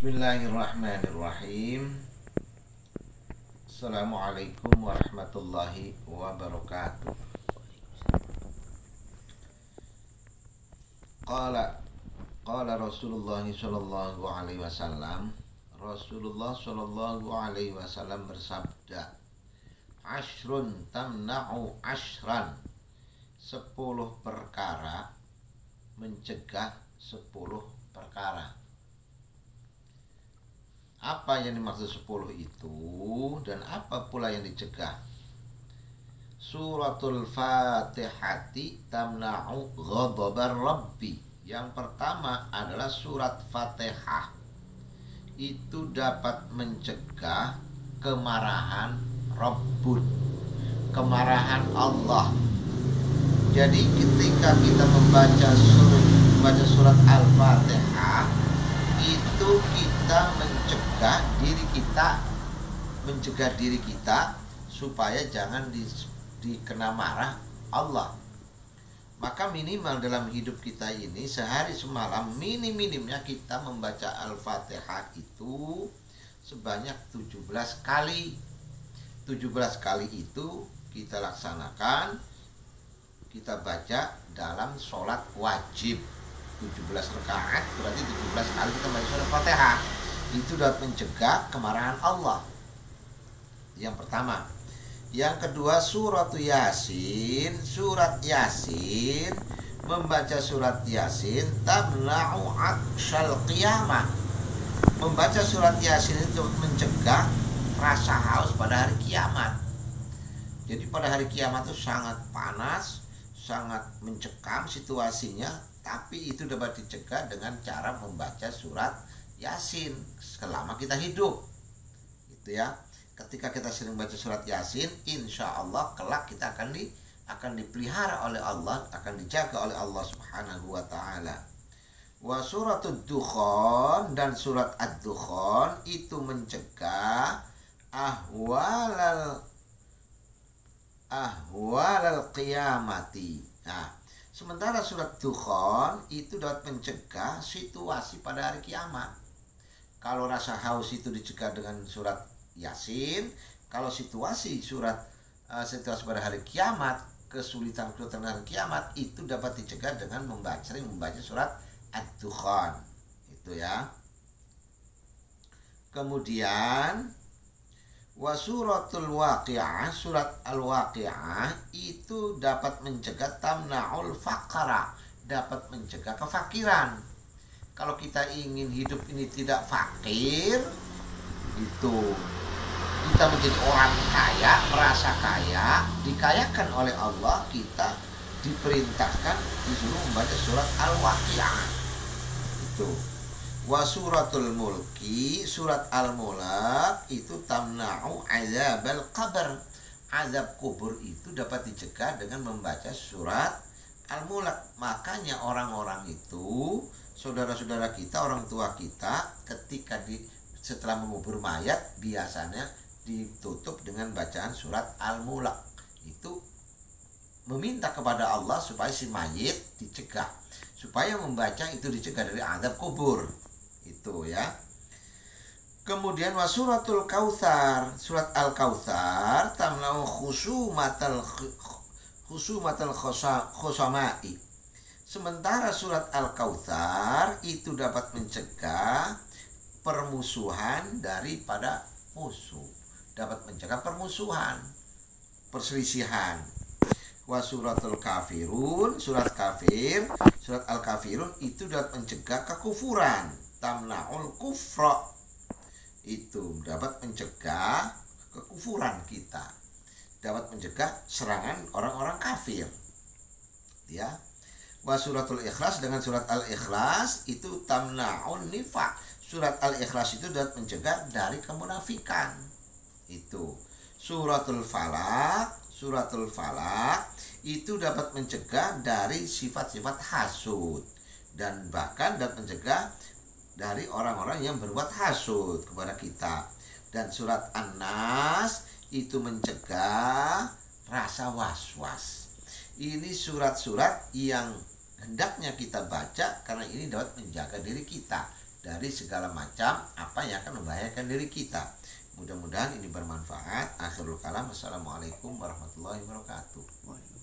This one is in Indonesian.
Bismillahirrahmanirrahim. Assalamualaikum warahmatullahi wabarakatuh. Qala Qala Rasulullah sallallahu alaihi wasallam. Rasulullah sallallahu alaihi wasallam bersabda, Ashrun tamna'u ashran. 10 perkara mencegah 10 perkara. Apa yang dimaksud 10 itu dan apa pula yang dicegah? Suratul Fatihati tamna'u ghadabar Rabbi. Yang pertama adalah surat Fatihah. Itu dapat mencegah kemarahan Rabbun, kemarahan Allah. Jadi ketika kita membaca surat Al-Fatihah, itu kita mencegah diri kita supaya jangan dikena marah Allah. Maka minimal dalam hidup kita ini sehari semalam minimnya kita membaca Al-Fatihah itu sebanyak 17 kali. 17 kali itu kita laksanakan, kita baca dalam sholat wajib. 17 rakaat berarti 17 kali kita baca surat Fatihah. Itu dapat mencegah kemarahan Allah. Yang pertama. Yang kedua surat Yasin. Surat Yasin, membaca surat Yasin tamna'u akshal qiyamah. Membaca surat Yasin itu mencegah rasa haus pada hari kiamat. Jadi pada hari kiamat itu sangat panas, sangat mencekam situasinya, tapi itu dapat dicegah dengan cara membaca surat Yasin selama kita hidup. Gitu ya. Ketika kita sering baca surat Yasin, insya Allah kelak kita akan dipelihara oleh Allah, akan dijaga oleh Allah Subhanahu wa taala. Wa suratud Dukhan, dan surat Ad-Dukhan itu mencegah ahwalal qiyamati. Nah, sementara surat Dukhan itu dapat mencegah situasi pada hari kiamat. Kalau rasa haus itu dicegah dengan surat Yasin, kalau situasi pada hari kiamat, kesulitan hari kiamat itu dapat dicegah dengan sering membaca surat Ad-Dukhan. Itu ya. Kemudian wa suratul Waqi'ah, surat Al-Waqi'ah itu dapat mencegah tamna'ul faqra, dapat mencegah kefakiran. Kalau kita ingin hidup ini tidak fakir, itu kita menjadi orang kaya, merasa kaya, dikayakan oleh Allah, kita diperintahkan disuruh membaca surat Al-Waqi'ah. Itu. Wa suratul Mulki, surat Al-Mulk itu tamna'u azabal qabr. Azab kubur itu dapat dicegah dengan membaca surat Al-Mulk. Makanya orang-orang itu, saudara-saudara kita, orang tua kita, ketika setelah mengubur mayat biasanya ditutup dengan bacaan surat Al-Mulk. Itu meminta kepada Allah supaya si mayit dicegah, supaya membaca itu dicegah dari azab kubur. Itu ya. Kemudian wa suratul Kautsar, surat Al-Kautsar tamna'u khusumatal khusama'i. Sementara surat Al-Kautsar itu dapat mencegah permusuhan daripada musuh, dapat mencegah permusuhan, perselisihan. Wa suratul Kafirun, surat kafir, surat Al-Kafirun itu dapat mencegah kekufuran, tamna'ul kufra. Itu dapat mencegah kekufuran kita, dapat mencegah serangan orang-orang kafir. Ya. Wa suratul Ikhlas, dengan surat Al-Ikhlas itu tamna'un nifaq. Surat Al-Ikhlas itu dapat mencegah dari kemunafikan. Itu. Suratul Falaq, suratul Falaq itu dapat mencegah dari sifat-sifat hasud, dan bahkan dapat mencegah dari orang-orang yang berbuat hasud kepada kita. Dan surat An-Nas itu mencegah rasa was-was. Ini surat-surat yang hendaknya kita baca karena ini dapat menjaga diri kita dari segala macam apa yang akan membahayakan diri kita. Mudah-mudahan ini bermanfaat. Akhirul kalam. Assalamualaikum warahmatullahi wabarakatuh.